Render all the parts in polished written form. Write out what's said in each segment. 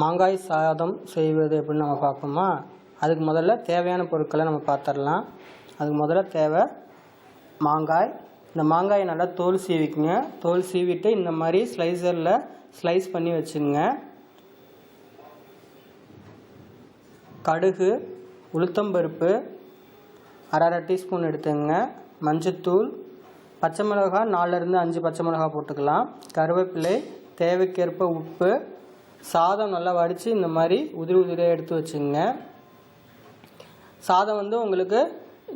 மாங்காய் சாதம் செய்வது எப்படின்னு நம்ம பார்ப்போமா. அதுக்கு முதல்ல தேவையான பொருட்களை நம்ம பார்த்துடலாம். அதுக்கு முதல்ல தேவை மாங்காய். இந்த மாங்காயை நல்லா தோல் சீவிக்குங்க. தோல் சீவிட்டு இந்த மாதிரி ஸ்லைசரில் ஸ்லைஸ் பண்ணி வச்சுங்க. கடுகு, உளுத்தம்பருப்பு அரை டீஸ்பூன் எடுத்துங்க. மஞ்சத்தூள், பச்சை மிளகாய் 4லேருந்து 5 பச்சை மிளகாய் போட்டுக்கலாம். கருவேப்பிலை, தேவைக்கேற்ப உப்பு, சாதம் நல்லா வடித்து இந்த மாதிரி உதிரியாக எடுத்து வச்சுங்க. சாதம் உங்களுக்கு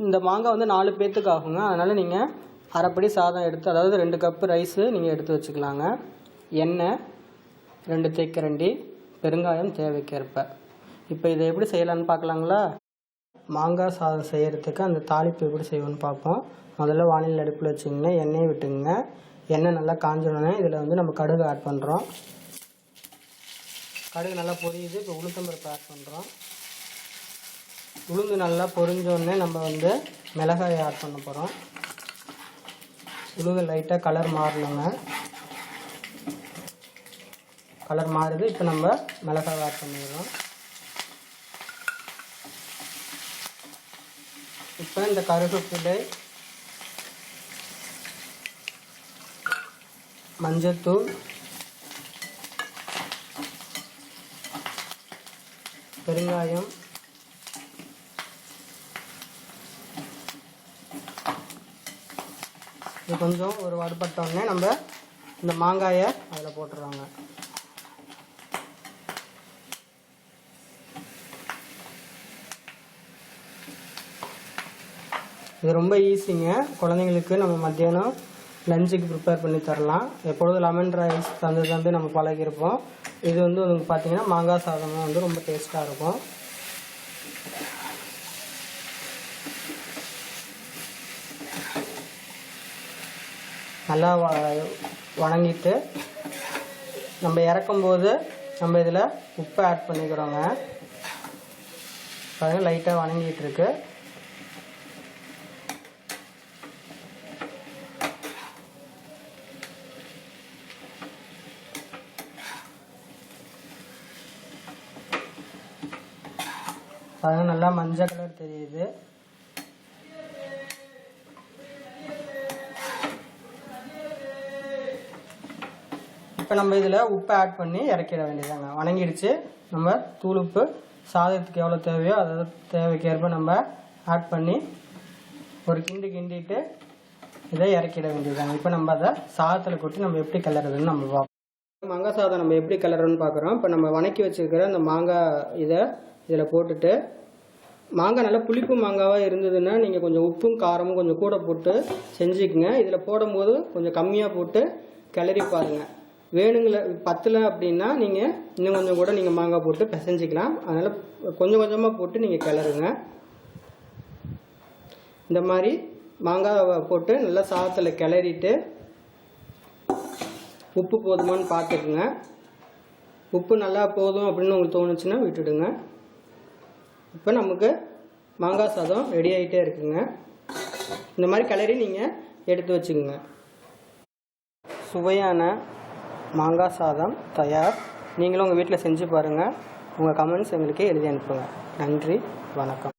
இந்த மாங்காய் 4 பேர்த்துக்கு ஆகுங்க. அதனால் நீங்கள் அரைப்படி சாதம் எடுத்து, அதாவது 2 கப்பு ரைஸு நீங்கள் எடுத்து வச்சுக்கலாங்க. எண்ணெய் 2 தேக்கரண்டி, பெருங்காயம் தேவைக்கேற்ப. இப்போ இதை எப்படி செய்யலான்னு பார்க்கலாங்களா. மாங்காய் சாதம் செய்கிறதுக்கு அந்த தாளிப்பு எப்படி செய்வோன்னு பார்ப்போம். முதல்ல வானிலை அடுப்பில் வச்சுங்க. எண்ணெயை விட்டுங்க. எண்ணெய் நல்லா காஞ்சோடனே இதில் நம்ம கடுகு ஆட் பண்ணுறோம். கடுகு நல்லா பொரியுது. இப்போ உளுத்தம்பருப்பு ஆட் பண்ணுறோம். உளுந்து நல்லா பொரிஞ்சோடனே நம்ம மிளகாயை ஆட் பண்ண போகிறோம். உளுந்து லைட்டாக கலர் மாறணுங்க. கலர் மாறுது. இப்போ நம்ம மிளகாய் ஆட் பண்ணிடுறோம். இப்போ இந்த கருவேப்பிலை, மஞ்சத்தூள், பெருங்காயம், இது கொஞ்சம் ஒரு வறுபட்டோடனே நம்ம இந்த மாங்காயை அதில் போட்டுருவாங்க. இது ரொம்ப ஈஸிங்க. குழந்தைங்களுக்கு நம்ம மத்தியானம் லஞ்சுக்கு ப்ரிப்பேர் பண்ணி தரலாம். எப்பொழுதும் லெமன் ரைஸ் தந்து நம்ம பழகிருப்போம். இது உங்களுக்கு பார்த்தீங்கன்னா மாங்காய் சாதம் ரொம்ப டேஸ்ட்டாக இருக்கும். நல்லா வணங்கிட்டு நம்ம இறக்கும்போது நம்ம இதில் உப்பு ஆட் பண்ணிக்கிறோங்க. பாருங்கள், லைட்டாக வணங்கிட்டு இருக்கு. பாருங்க, நல்லா மஞ்சள் கலர் தெரியுது. இப்போ நம்ம இதில் உப்பு ஆட் பண்ணி இறக்கிட வேண்டியதாங்க. வணங்கிடுச்சு. நம்ம தூள் உப்பு சாதத்துக்கு எவ்வளோ தேவையோ அதை தேவைக்கேற்ப நம்ம ஆட் பண்ணி ஒரு கிண்டிட்டு இதை இறக்கிட வேண்டியதாங்க. இப்போ நம்ம அதை சாதத்தில் கொட்டி நம்ம எப்படி கிளறதுன்னு நம்ம பார்ப்போம். மாங்காய் சாதம் நம்ம எப்படி கிளறோன்னு பார்க்குறோம். இப்போ நம்ம வணக்கி வச்சுருக்கிற அந்த மாங்காய் இதில் போட்டுட்டு, மாங்காய் நல்லா புளிப்பு மாங்காவாக இருந்ததுன்னா நீங்கள் கொஞ்சம் உப்பும் காரமும் கொஞ்சம் கூட போட்டு செஞ்சுக்குங்க. இதில் போடும்போது கொஞ்சம் கம்மியாக போட்டு கிளறி பாருங்கள். வேணுங்கள பத்தலை அப்படின்னா நீங்கள் இன்னும் கொஞ்சம் கூட நீங்கள் மாங்காய் போட்டு பிசைஞ்சிக்கலாம். அதனால் கொஞ்சம் கொஞ்சமாக போட்டு நீங்கள் கிளறுங்க. இந்த மாதிரி மாங்காவை போட்டு நல்லா சாதத்தில் கிளறிட்டு உப்பு போதுமான்னு பார்த்துக்குங்க. உப்பு நல்லா போதும் அப்படின்னு உங்களுக்கு தோணுச்சுன்னா விட்டுடுங்க. இப்போ நமக்கு மாங்காய் சாதம் ரெடி ஆகிட்டே இருக்குங்க. இந்த மாதிரி கிளறி நீங்கள் எடுத்து வச்சுக்கோங்க. சுவையான மாங்காய் சாதம் தயார். நீங்களும் உங்கள் வீட்டில் செஞ்சு பாருங்கள். உங்கள் கமெண்ட்ஸ் எங்களுக்கு எழுதி அனுப்புங்க. நன்றி, வணக்கம்.